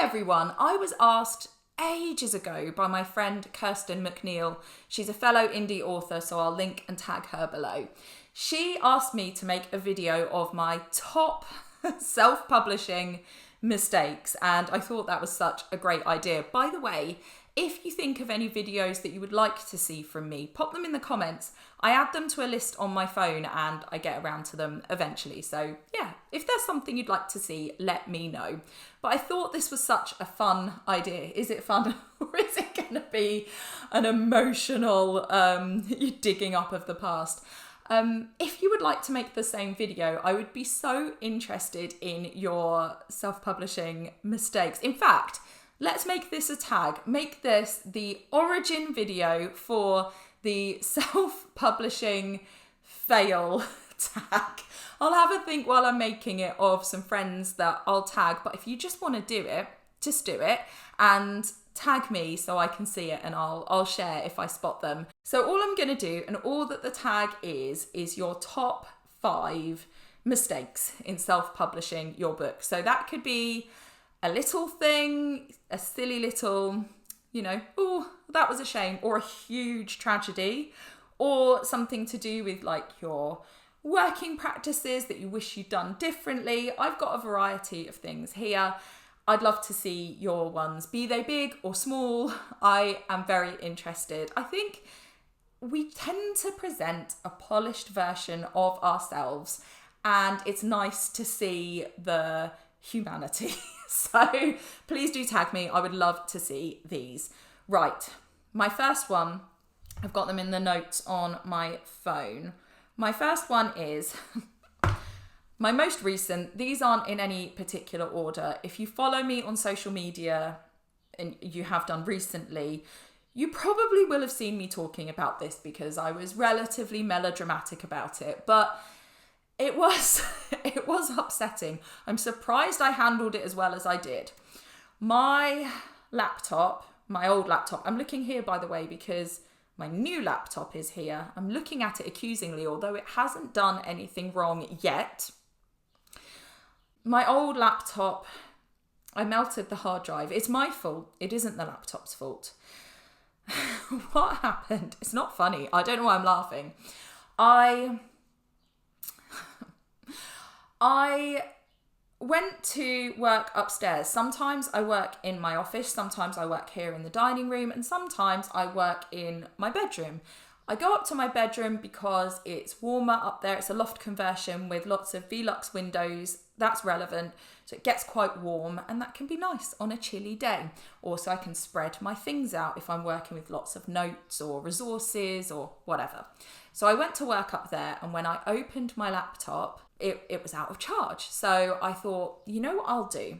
everyone. I was asked ages ago by my friend Kirsten McNeil. She's a fellow indie author, so I'll link and tag her below. She asked me to make a video of my top self-publishing mistakes, and I thought that was such a great idea. By the way, if you think of any videos that you would like to see from me, pop them in the comments. I add them to a list on my phone and I get around to them eventually. So yeah, if there's something you'd like to see, let me know. But I thought this was such a fun idea. Is it fun or is it going to be an emotional digging up of the past? If you would like to make the same video, I would be so interested in your self-publishing mistakes. In fact, let's make this a tag. Make this the origin video for the self-publishing fail tag. I'll have a think while I'm making it of some friends that I'll tag, but if you just want to do it, just do it and tag me so I can see it and I'll share if I spot them. So all I'm going to do and all that the tag is your top 5 mistakes in self-publishing your book. So that could be a little thing, a silly little, oh, that was a shame, or a huge tragedy, or something to do with like your working practices that you wish you'd done differently. I've got a variety of things here. I'd love to see your ones, be they big or small. I am very interested. I think we tend to present a polished version of ourselves, and it's nice to see the humanity. So please do tag me. I would love to see these. Right, my first one, I've got them in the notes on my phone. My first one is my most recent. These aren't in any particular order. If you follow me on social media, and you have done recently, you probably will have seen me talking about this because I was relatively melodramatic about it, but it was upsetting. I'm surprised I handled it as well as I did. My old laptop, I'm looking here by the way because my new laptop is here. I'm looking at it accusingly, although it hasn't done anything wrong yet. My old laptop, I melted the hard drive. It's my fault. It isn't the laptop's fault. What happened? It's not funny. I don't know why I'm laughing. I went to work upstairs. Sometimes I work in my office, sometimes I work here in the dining room, and sometimes I work in my bedroom. I go up to my bedroom because it's warmer up there. It's a loft conversion with lots of Velux windows. That's relevant. So it gets quite warm and that can be nice on a chilly day. Also, I can spread my things out if I'm working with lots of notes or resources or whatever. So I went to work up there, and when I opened my laptop, it was out of charge. So I thought, you know what I'll do?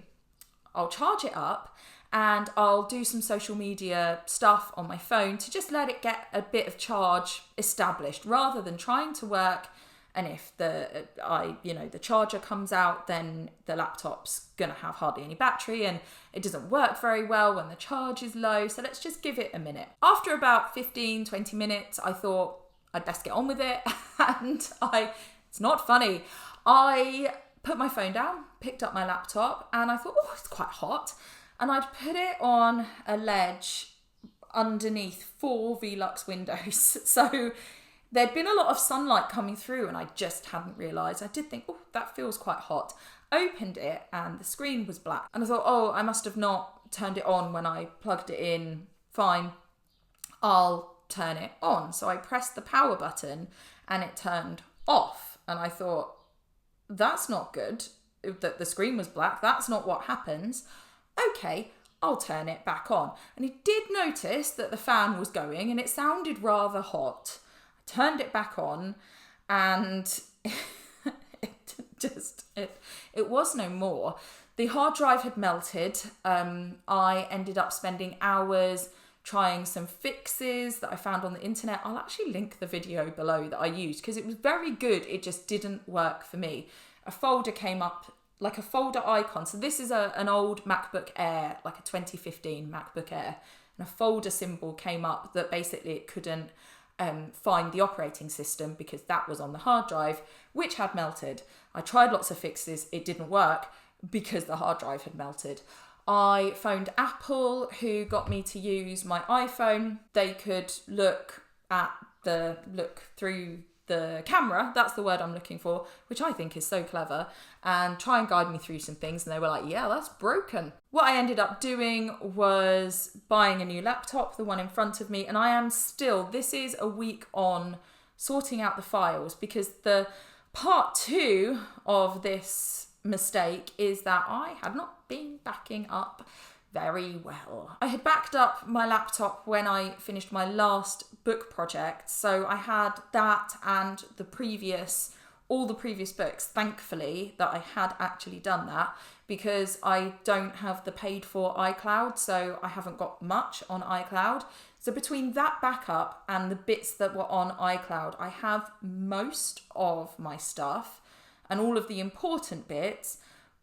I'll charge it up and I'll do some social media stuff on my phone to just let it get a bit of charge established rather than trying to work. And if the charger comes out, then the laptop's going to have hardly any battery and it doesn't work very well when the charge is low. So let's just give it a minute. After about 15, 20 minutes, I thought I'd best get on with it. And it's not funny. I put my phone down, picked up my laptop, and I thought, oh, it's quite hot. And I'd put it on a ledge underneath 4 Velux windows. So there'd been a lot of sunlight coming through and I just hadn't realised. I did think, oh, that feels quite hot. Opened it and the screen was black. And I thought, oh, I must have not turned it on when I plugged it in. Fine, I'll turn it on. So I pressed the power button and it turned off. And I thought, that's not good. That the screen was black. That's not what happens. Okay, I'll turn it back on. And he did notice that the fan was going and it sounded rather hot. I turned it back on and it was no more. The hard drive had melted. I ended up spending hours trying some fixes that I found on the internet. I'll actually link the video below that I used because it was very good. It just didn't work for me. A folder came up, like a folder icon. So this is an old MacBook Air, like a 2015 MacBook Air. And a folder symbol came up that basically it couldn't find the operating system because that was on the hard drive, which had melted. I tried lots of fixes. It didn't work because the hard drive had melted. I phoned Apple, who got me to use my iPhone. They could look through the camera, that's the word I'm looking for, which I think is so clever, and try and guide me through some things. And they were like, yeah, that's broken. What I ended up doing was buying a new laptop, the one in front of me, and I am still, this is a week on, sorting out the files, because the part 2 of this mistake is that I had not been backing up very well. I had backed up my laptop when I finished my last book project, so I had that and all the previous books, thankfully, that I had actually done that, because I don't have the paid for iCloud, so I haven't got much on iCloud. So between that backup and the bits that were on iCloud, I have most of my stuff and all of the important bits,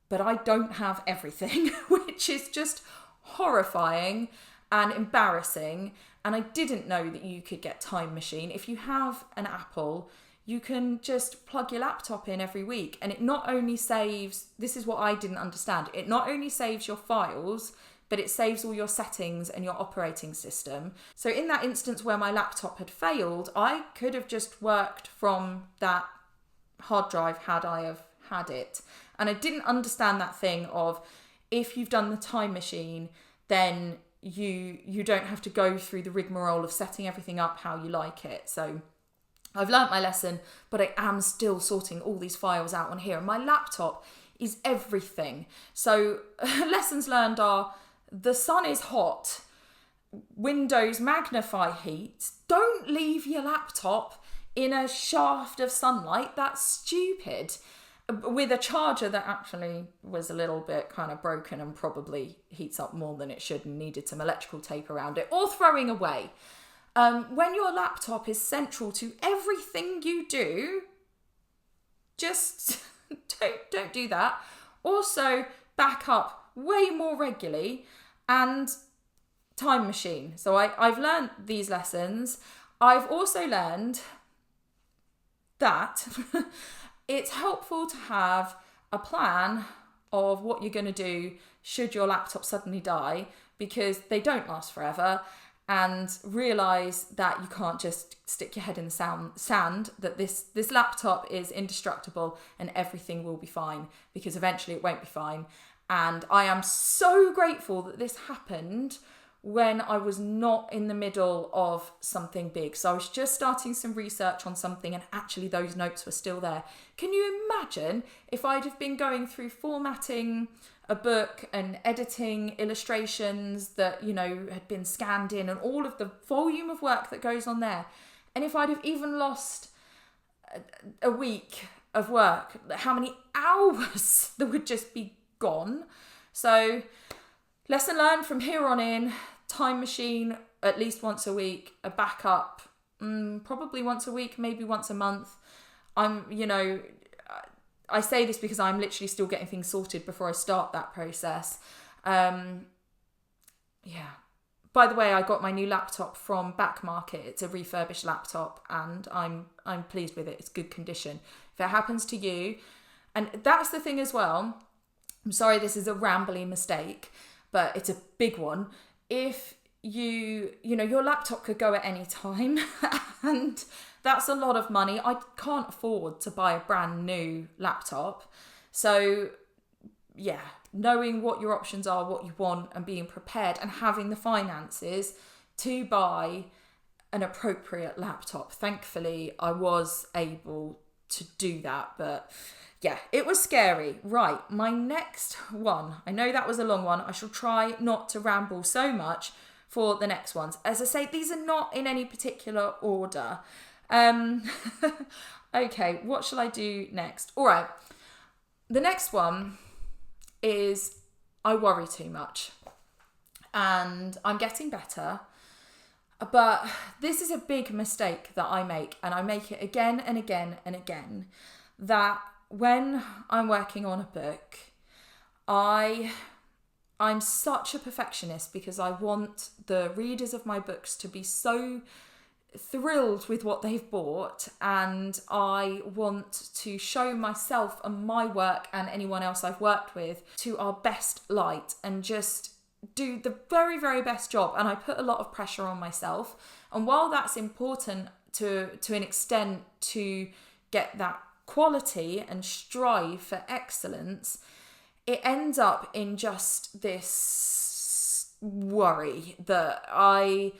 but I don't have everything, which is just horrifying and embarrassing. And I didn't know that you could get Time Machine. If you have an Apple, you can just plug your laptop in every week, and it not only saves, this is what I didn't understand, it not only saves your files, but it saves all your settings and your operating system. So in that instance where my laptop had failed, I could have just worked from that hard drive had I have had it. And I didn't understand that thing of, if you've done the Time Machine, then you don't have to go through the rigmarole of setting everything up how you like it. So I've learnt my lesson, but I am still sorting all these files out on here. And my laptop is everything. So lessons learned are, the sun is hot, Windows magnify heat, don't leave your laptop in a shaft of sunlight, that's stupid. With a charger that actually was a little bit kind of broken and probably heats up more than it should and needed some electrical tape around it, or throwing away. When your laptop is central to everything you do, just don't do that. Also, back up way more regularly, and Time Machine. So I've learned these lessons. I've also learned that it's helpful to have a plan of what you're going to do should your laptop suddenly die, because they don't last forever, and realise that you can't just stick your head in the sand, that this laptop is indestructible and everything will be fine, because eventually it won't be fine. And I am so grateful that this happened when I was not in the middle of something big. So I was just starting some research on something, and actually those notes were still there. Can you imagine if I'd have been going through formatting a book and editing illustrations that, had been scanned in, and all of the volume of work that goes on there? And if I'd have even lost a week of work, how many hours that would just be gone? So lesson learned from here on in, Time Machine at least once a week, a backup probably once a week, maybe once a month. I say this because I'm literally still getting things sorted before I start that process. Yeah. By the way, I got my new laptop from Back Market. It's a refurbished laptop, and I'm pleased with it. It's good condition. If it happens to you, and that's the thing as well, I'm sorry this is a rambly mistake, but it's a big one. If your laptop could go at any time, and that's a lot of money. I can't afford to buy a brand new laptop. So yeah, knowing what your options are, what you want, and being prepared and having the finances to buy an appropriate laptop. Thankfully, I was able to do that, but yeah, it was scary. Right, my next one. I know that was a long one. I shall try not to ramble so much for the next ones. As I say, these are not in any particular order. Okay, what shall I do next? All right, the next one is I worry too much, and I'm getting better, but this is a big mistake that I make, and I make it again and again and again, that when I'm working on a book, I'm such a perfectionist because I want the readers of my books to be so thrilled with what they've bought, and I want to show myself and my work and anyone else I've worked with to our best light and just do the very, very best job. And I put a lot of pressure on myself, and while that's important to an extent to get that quality and strive for excellence, it ends up in just this worry that I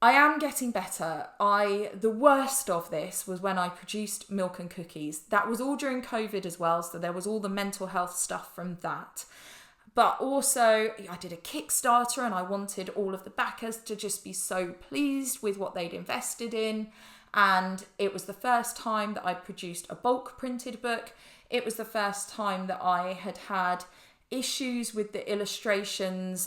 am getting better. The worst of this was when I produced Milk and Cookies. That was all during COVID as well, so there was all the mental health stuff from that. But also, I did a Kickstarter and I wanted all of the backers to just be so pleased with what they'd invested in. And it was the first time that I produced a bulk printed book. It was the first time that I had issues with the illustrations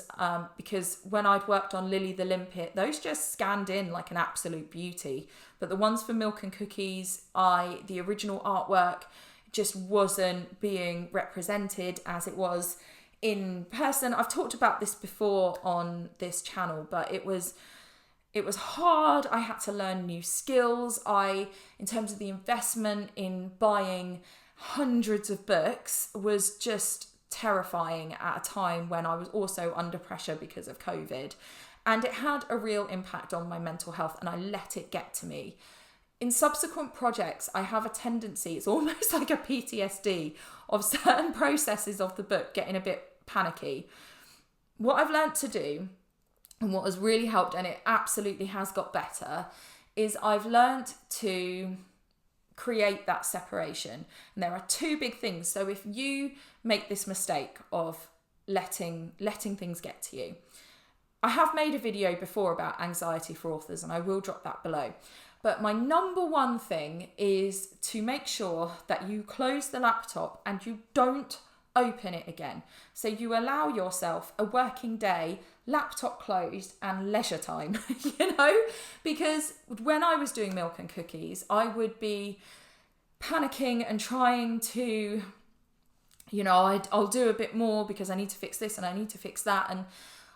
because when I'd worked on Lily the Limpet, those just scanned in like an absolute beauty. But the ones for Milk and Cookies, the original artwork just wasn't being represented as it was in person. I've talked about this before on this channel, but it was hard. I had to learn new skills. In terms of the investment in buying hundreds of books, was just terrifying at a time when I was also under pressure because of COVID. And it had a real impact on my mental health, and I let it get to me. In subsequent projects, I have a tendency, it's almost like a PTSD, of certain processes of the book getting a bit panicky. What I've learnt to do, and what has really helped, and it absolutely has got better, is I've learnt to create that separation. And there are two big things. So if you make this mistake of letting things get to you, I have made a video before about anxiety for authors, and I will drop that below. But my number one thing is to make sure that you close the laptop and you don't open it again. So you allow yourself a working day, laptop closed, and leisure time, because when I was doing Milk and Cookies, I would be panicking and trying to, I'll do a bit more because I need to fix this and I need to fix that. And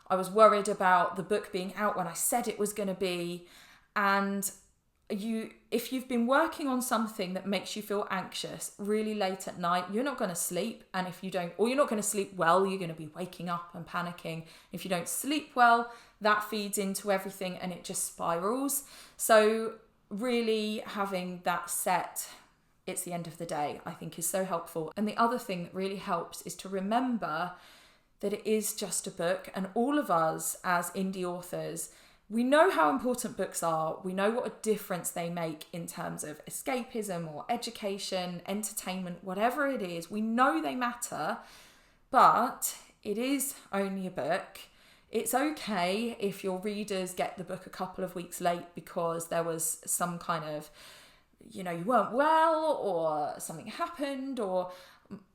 I was worried about the book being out when I said it was going to be. And if you've been working on something that makes you feel anxious really late at night, you're not going to sleep. And if you don't, or you're not going to sleep well, you're going to be waking up and panicking. If you don't sleep well, that feeds into everything and it just spirals. So really having that set, it's the end of the day, I think is so helpful. And the other thing that really helps is to remember that it is just a book, and all of us as indie authors, we know how important books are. We know what a difference they make in terms of escapism or education, entertainment, whatever it is. We know they matter, but it is only a book. It's okay if your readers get the book a couple of weeks late because there was some kind of, you weren't well or something happened, or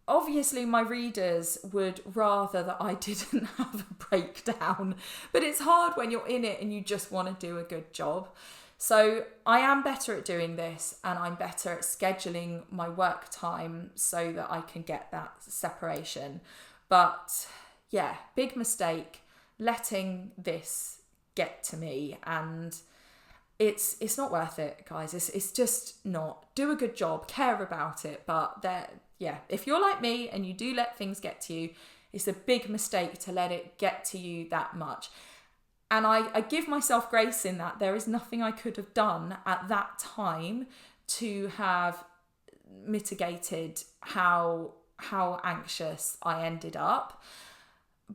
obviously my readers would rather that I didn't have a breakdown, but it's hard when you're in it and you just want to do a good job. So I am better at doing this, and I'm better at scheduling my work time so that I can get that separation. But yeah, big mistake letting this get to me, and it's not worth it, guys. It's just not. Do a good job, care about it, but if you're like me and you do let things get to you, it's a big mistake to let it get to you that much. And I give myself grace in that. There is nothing I could have done at that time to have mitigated how anxious I ended up.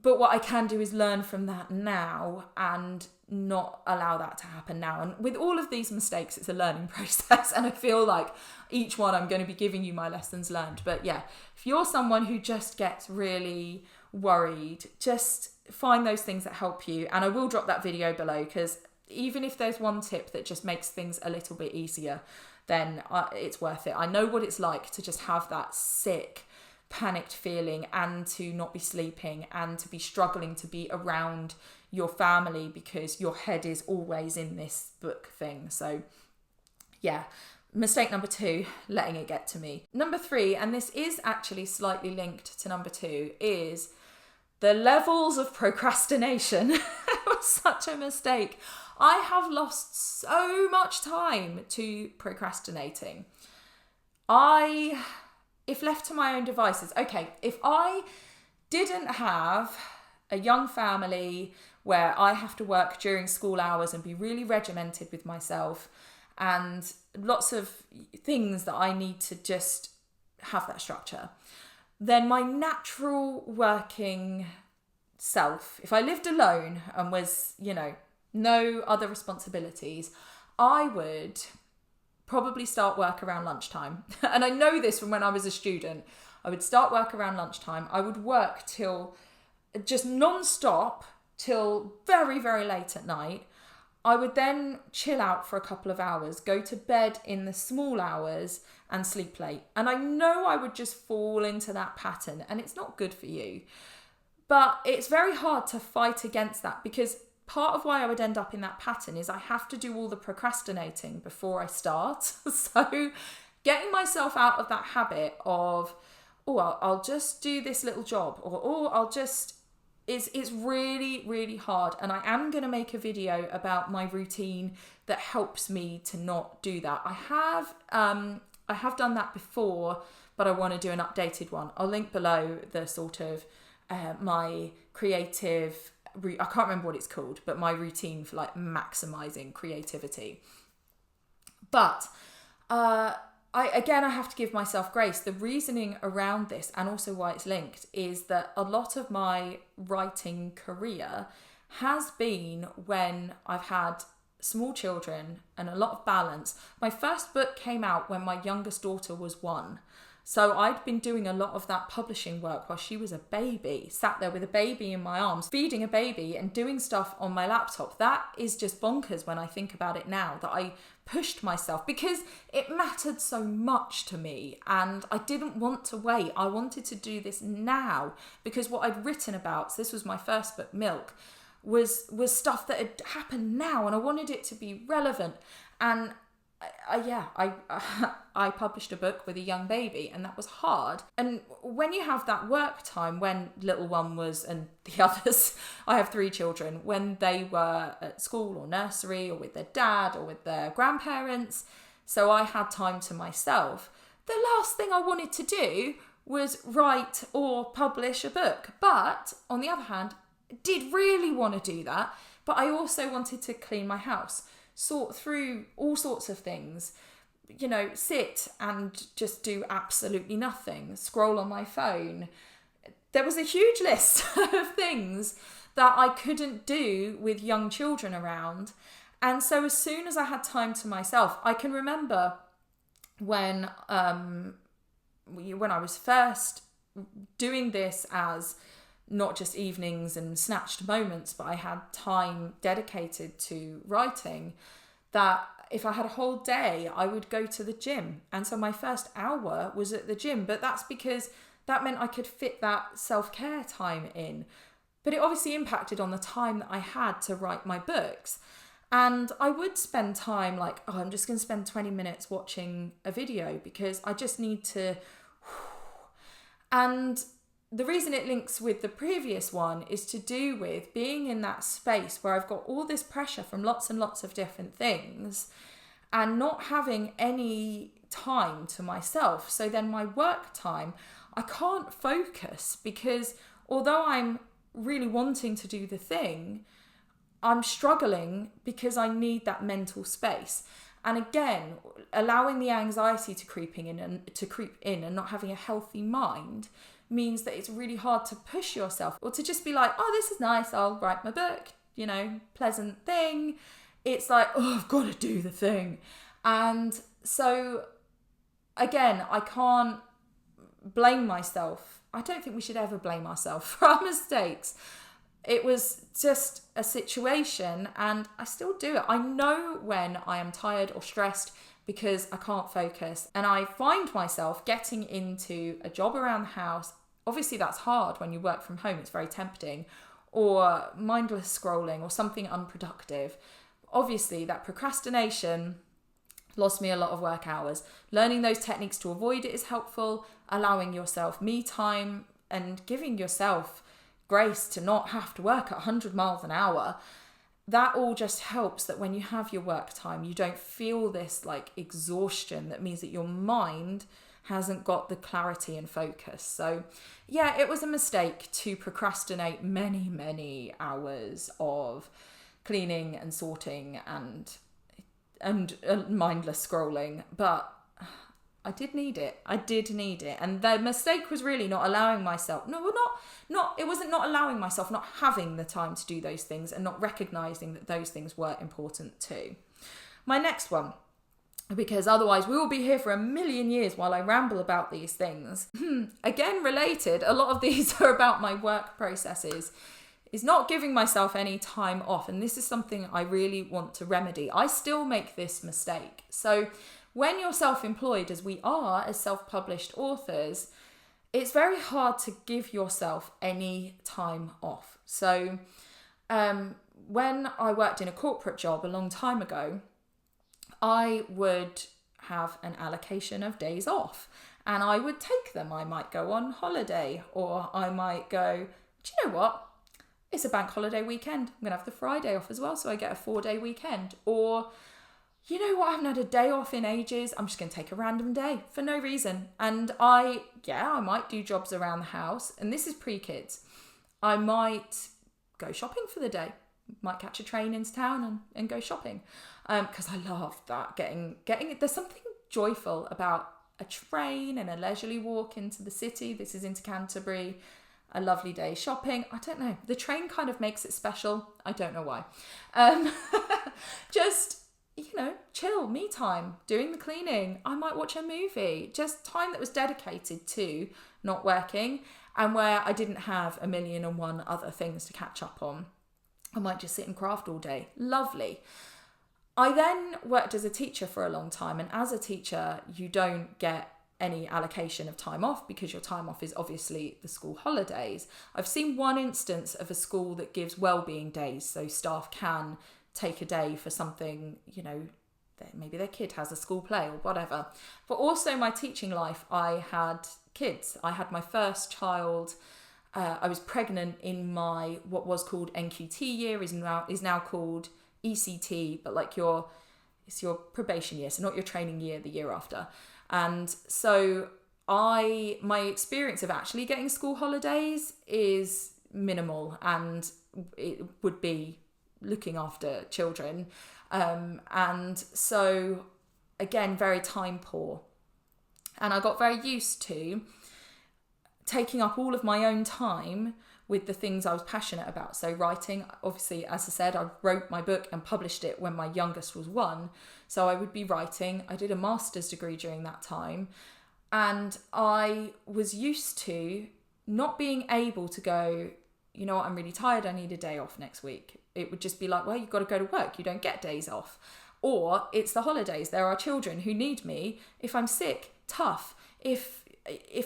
But what I can do is learn from that now and not allow that to happen now. And with all of these mistakes, it's a learning process. And I feel like each one I'm going to be giving you my lessons learned. But yeah, if you're someone who just gets really worried, just find those things that help you. And I will drop that video below, because even if there's one tip that just makes things a little bit easier, then it's worth it. I know what it's like to just have that sick, panicked feeling, and to not be sleeping, and to be struggling to be around your family because your head is always in this book thing. So yeah, mistake number 2, letting it get to me. Number 3, and this is actually slightly linked to number 2, is the levels of procrastination. such a mistake. I have lost so much time to procrastinating. If left to my own devices, okay, if I didn't have a young family where I have to work during school hours and be really regimented with myself and lots of things that I need to just have that structure, then my natural working self, if I lived alone and was, no other responsibilities, I would probably start work around lunchtime. And I know this from when I was a student. I would start work around lunchtime. I would work till just non-stop till very, very late at night. I would then chill out for a couple of hours, go to bed in the small hours and sleep late. And I know I would just fall into that pattern, and it's not good for you. But it's very hard to fight against that, because part of why I would end up in that pattern is I have to do all the procrastinating before I start. So getting myself out of that habit of, I'll just do this little job, or I'll just... It's really, really hard. And I am going to make a video about my routine that helps me to not do that. I have done that before, but I want to do an updated one. I'll link below the sort of my creative... I can't remember what it's called, but my routine for like maximizing creativity. But I have to give myself grace. The reasoning around this, and also why it's linked, is that a lot of my writing career has been when I've had small children and a lot of balance. My first book came out when my youngest daughter was 1. So I'd been doing a lot of that publishing work while she was a baby, sat there with a baby in my arms, feeding a baby and doing stuff on my laptop. That is just bonkers when I think about it now, that I pushed myself because it mattered so much to me and I didn't want to wait. I wanted to do this now, because what I'd written about, so this was my first book, Milk, was stuff that had happened now, and I wanted it to be relevant. And I published a book with a young baby, and that was hard. And when you have that work time, when little one was, and the others, I have 3 children, when they were at school or nursery or with their dad or with their grandparents, so I had time to myself, the last thing I wanted to do was write or publish a book. But on the other hand, I did really want to do that, but I also wanted to clean my house, sort through all sorts of things, sit and just do absolutely nothing, scroll on my phone. There was a huge list of things that I couldn't do with young children around. And so as soon as I had time to myself, I can remember when I was first doing this as not just evenings and snatched moments, but I had time dedicated to writing, that if I had a whole day, I would go to the gym. And so my first hour was at the gym, but that's because that meant I could fit that self-care time in. But it obviously impacted on the time that I had to write my books. And I would spend time like, I'm just going to spend 20 minutes watching a video because I just need to... And the reason it links with the previous one is to do with being in that space where I've got all this pressure from lots and lots of different things and not having any time to myself. So then my work time, I can't focus, because although I'm really wanting to do the thing, I'm struggling because I need that mental space. And again, allowing the anxiety to creep in and not having a healthy mind means that it's really hard to push yourself, or to just be like, this is nice, I'll write my book, pleasant thing. It's like, I've got to do the thing. And so again, I can't blame myself. I don't think we should ever blame ourselves for our mistakes. It was just a situation, and I still do it. I know when I am tired or stressed because I can't focus, and I find myself getting into a job around the house. Obviously that's hard when you work from home, it's very tempting, or mindless scrolling or something unproductive. Obviously that procrastination lost me a lot of work hours. Learning those techniques to avoid it is helpful, allowing yourself me time and giving yourself grace to not have to work at 100 miles an hour. that all just helps that when you have your work time, you don't feel this like exhaustion that means that your mind hasn't got the clarity and focus. So yeah, it was a mistake to procrastinate many, many hours of cleaning and sorting and mindless scrolling, but I did need it. And the mistake was really not allowing myself, it wasn't not allowing myself, not having the time to do those things and not recognizing that those things were important too. My next one, because otherwise we will be here for a million years while I ramble about these things. Again, related, a lot of these are about my work processes, is not giving myself any time off. And this is something I really want to remedy. I still make this mistake. So when you're self-employed, as we are as self-published authors, it's very hard to give yourself any time off. So when I worked in a corporate job a long time ago, I would have an allocation of days off and I would take them. I might go on holiday, or I might go, do you know what? It's a bank holiday weekend. I'm going to have the Friday off as well, so I get a 4-day weekend. Or, you know what, I haven't had a day off in ages. I'm just going to take a random day for no reason. And I might do jobs around the house. And this is pre-kids. I might go shopping for the day. Might catch a train into town and go shopping. Because I love that. There's something joyful about a train and a leisurely walk into the city. This is into Canterbury. A lovely day shopping. I don't know. The train kind of makes it special. I don't know why. Just, chill, me time, doing the cleaning. I might watch a movie. Just time that was dedicated to not working and where I didn't have 1,000,001 other things to catch up on. I might just sit and craft all day. Lovely. I then worked as a teacher for a long time. And as a teacher, you don't get any allocation of time off because your time off is obviously the school holidays. I've seen one instance of a school that gives wellbeing days, so staff can take a day for something, maybe their kid has a school play or whatever. But also my teaching life, I had kids. I had my first child. I was pregnant in my what was called NQT year, is now called ECT, but it's your probation year, so not your training year, the year after. And so my experience of actually getting school holidays is minimal, and it would be looking after children. And so again, very time poor. And I got very used to taking up all of my own time with the things I was passionate about. So writing, obviously, as I said, I wrote my book and published it when my youngest was 1. So I would be writing. I did a master's degree during that time. And I was used to not being able to go, you know what, I'm really tired, I need a day off next week. It would just be like, well, you've got to go to work. You don't get days off. Or it's the holidays. There are children who need me. If I'm sick, tough. If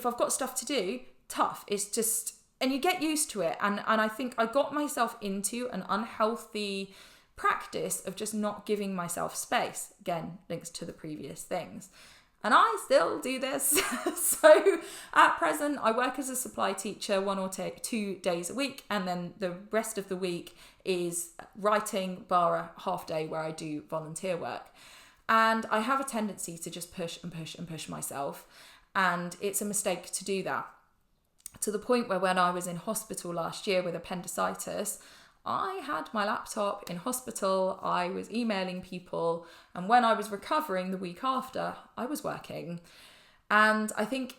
I've got stuff to do, tough. It's just... And you get used to it. And I think I got myself into an unhealthy practice of just not giving myself space. Again, links to the previous things. And I still do this. So at present, I work as a supply teacher 1 or 2 days a week. And then the rest of the week is writing bar a half day where I do volunteer work. And I have a tendency to just push and push and push myself. And it's a mistake to do that. To the point where when I was in hospital last year with appendicitis, I had my laptop in hospital, I was emailing people, and when I was recovering the week after, I was working. And I think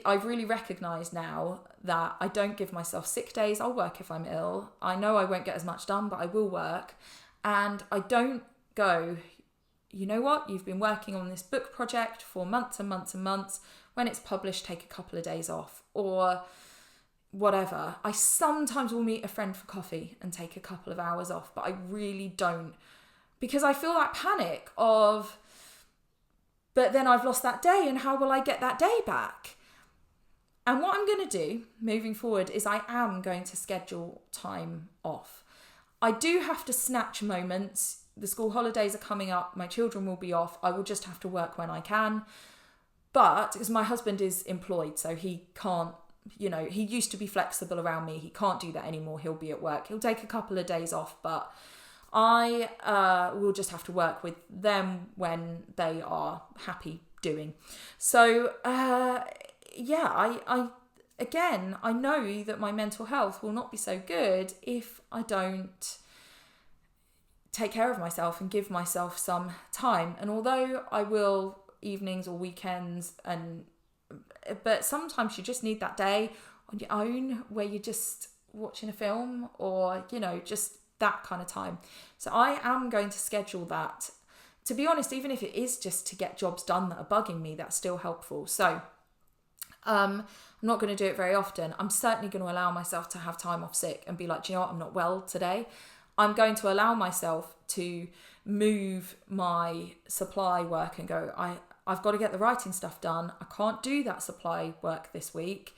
I've really recognised now that I don't give myself sick days. I'll work if I'm ill. I know I won't get as much done, but I will work. And I don't go, you know what, you've been working on this book project for months and months and months. When it's published, take a couple of days off or whatever. I sometimes will meet a friend for coffee and take a couple of hours off, but I really don't, because I feel that panic of, but then I've lost that day and how will I get that day back? And what I'm going to do moving forward is I am going to schedule time off. I do have to snatch moments. The school holidays are coming up. My children will be off. I will just have to work when I can. But because my husband is employed, so he can't, he used to be flexible around me. He can't do that anymore. He'll be at work. He'll take a couple of days off, but I will just have to work with them when they are happy doing. So, I know that my mental health will not be so good if I don't take care of myself and give myself some time. And although I will evenings or weekends, but sometimes you just need that day on your own where you're just watching a film or, just that kind of time. So I am going to schedule that. To be honest, even if it is just to get jobs done that are bugging me, that's still helpful. So I'm not going to do it very often. I'm certainly going to allow myself to have time off sick and be like, do you know what? I'm not well today. I'm going to allow myself to move my supply work and go, I've got to get the writing stuff done. I can't do that supply work this week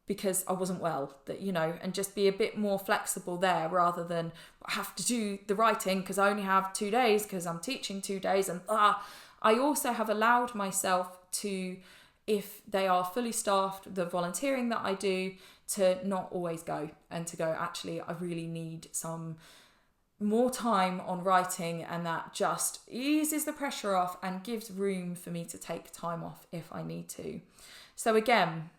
because I wasn't well, and just be a bit more flexible there rather than I have to do the writing because I only have 2 days because I'm teaching 2 days. And I also have allowed myself to, if they are fully staffed, the volunteering that I do, to not always go and to go, actually, I really need some more time on writing, and that just eases the pressure off and gives room for me to take time off if I need to. So again,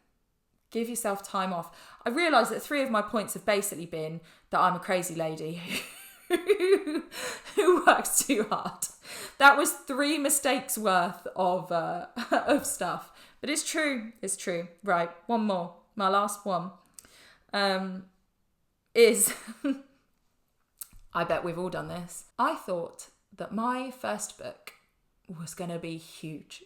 give yourself time off. I realise that 3 of my points have basically been that I'm a crazy lady who works too hard. That was 3 mistakes worth of stuff. But it's true. It's true. Right, one more. My last one is, I bet we've all done this. I thought that my first book was going to be huge.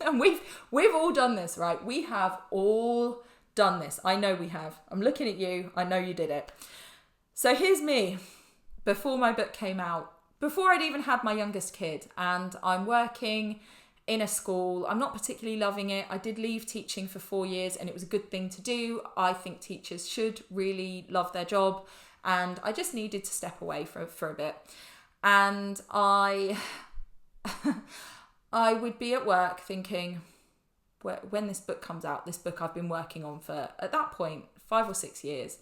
And we've all done this, right? We have all done this. I know we have. I'm looking at you. I know you did it. So here's me before my book came out, before I'd even had my youngest kid, and I'm working in a school. I'm not particularly loving it. I did leave teaching for 4 years and it was a good thing to do. I think teachers should really love their job, and I just needed to step away for a bit. And I would be at work thinking, when this book comes out, this book I've been working on for, at that point, 5 or 6 years,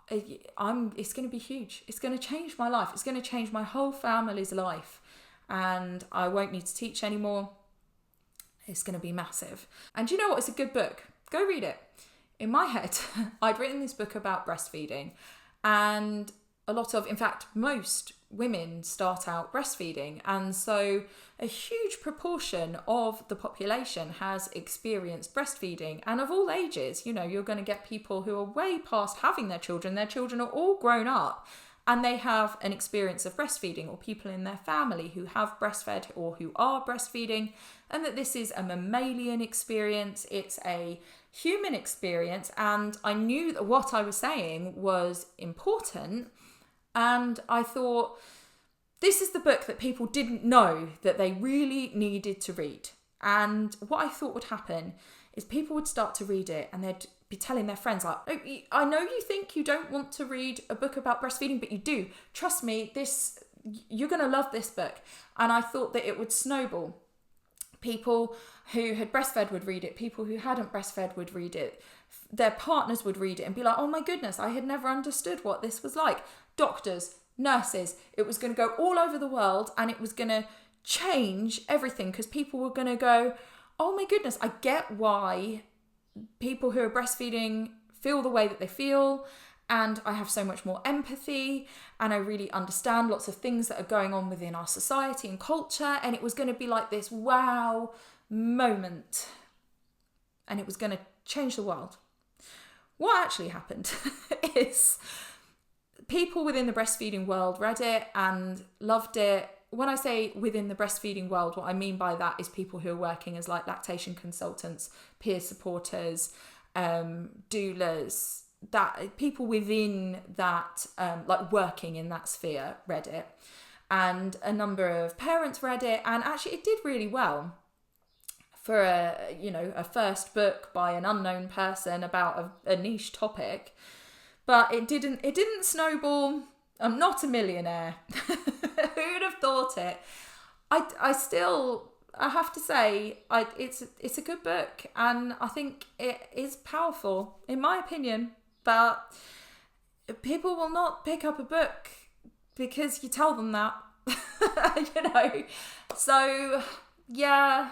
it's going to be huge. It's going to change my life. It's going to change my whole family's life. And I won't need to teach anymore. It's going to be massive. And you know what? It's a good book. Go read it. In my head, I'd written this book about breastfeeding, and in fact, most women start out breastfeeding. And so a huge proportion of the population has experienced breastfeeding, and of all ages. You're going to get people who are way past having their children. Their children are all grown up and they have an experience of breastfeeding, or people in their family who have breastfed or who are breastfeeding, and that this is a mammalian experience. It's a human experience. And I knew that what I was saying was important. And I thought, this is the book that people didn't know that they really needed to read. And what I thought would happen is people would start to read it and they'd be telling their friends, like, oh, I know you think you don't want to read a book about breastfeeding, but you do. Trust me, you're going to love this book. And I thought that it would snowball. People who had breastfed would read it. People who hadn't breastfed would read it. Their partners would read it and be like, oh my goodness, I had never understood what this was like. Doctors, nurses, it was going to go all over the world, and it was going to change everything, because people were going to go, oh my goodness, I get why people who are breastfeeding feel the way that they feel, and I have so much more empathy, and I really understand lots of things that are going on within our society and culture. And it was going to be like this wow moment, and it was going to change the world. What actually happened is people within the breastfeeding world read it and loved it. When I say within the breastfeeding world, what I mean by that is people who are working as like lactation consultants, peer supporters, doulas, that people within that, like working in that sphere, read it. And a number of parents read it, and actually it did really well for a first book by an unknown person about a niche topic. But it didn't snowball. I'm not a millionaire. Who'd have thought it? I have to say, it's a good book, and I think it is powerful, in my opinion. But people will not pick up a book because you tell them that, you know. So, yeah,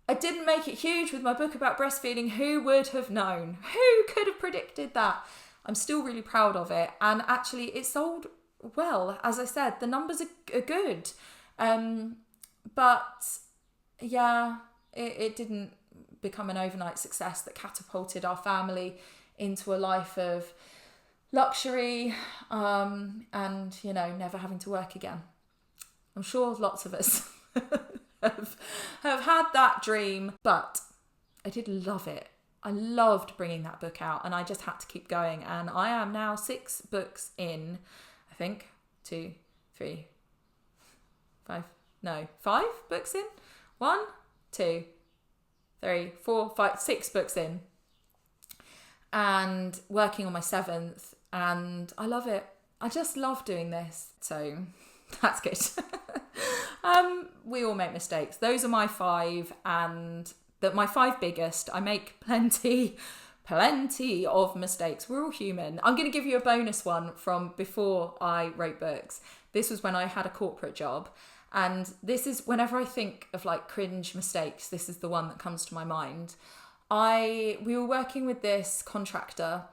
I didn't make it huge with my book about breastfeeding. Who would have known? Who could have predicted that? I'm still really proud of it. And actually, it sold well. As I said, the numbers are good. But, yeah, it didn't become an overnight success that catapulted our family into a life of luxury and, you know, never having to work again. I'm sure lots of us have had that dream, but I did love it. I loved bringing that book out, and I just had to keep going. And I am now 6 books in, I think, 2, 3, 5, no, 5 books in? 1, 2, 3, 4, 5, 6 books in. And working on my 7th, and I love it. I just love doing this. So that's good. We all make mistakes. Those are my 5, and my 5 biggest. I make plenty of mistakes. We're all human. I'm going to give you a bonus one from before I wrote books. This was when I had a corporate job. And this is, whenever I think of like cringe mistakes, this is the one that comes to my mind. We were working with this contractor,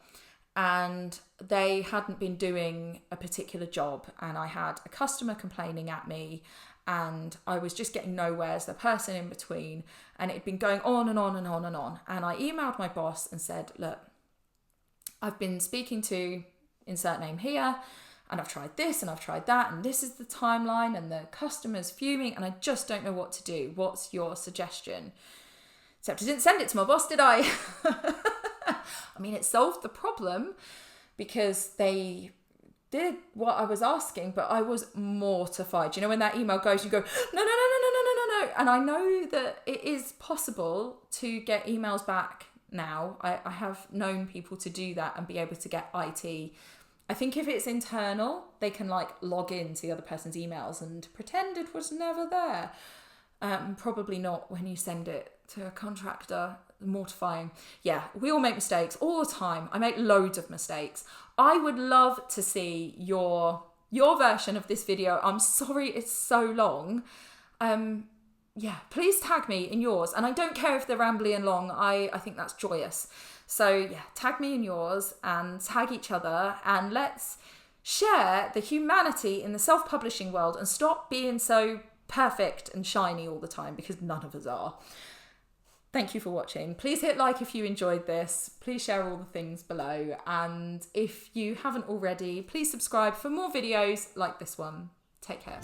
and they hadn't been doing a particular job, and I had a customer complaining at me, and I was just getting nowhere as the person in between, and it had been going on and on and on and on. And I emailed my boss and said, look, I've been speaking to insert name here, and I've tried this and I've tried that, and this is the timeline, and the customer's fuming, and I just don't know what to do. What's your suggestion? Except I didn't send it to my boss, did I? I mean, it solved the problem because they did what I was asking, but I was mortified. You know, when that email goes, you go, no. And I know that it is possible to get emails back now. I have known people to do that and be able to get IT. I think if it's internal, they can like log into the other person's emails and pretend it was never there. Probably not when you send it to a contractor. Mortifying. Yeah, we all make mistakes all the time. I make loads of mistakes. I would love to see your version of this video. I'm sorry it's so long. Yeah, please tag me in yours. And I don't care if they're rambly and long. I think that's joyous. So yeah, tag me in yours and tag each other, and let's share the humanity in the self-publishing world and stop being so perfect and shiny all the time, because none of us are. Thank you for watching. Please hit like if you enjoyed this. Please share all the things below. And if you haven't already, please subscribe for more videos like this one. Take care.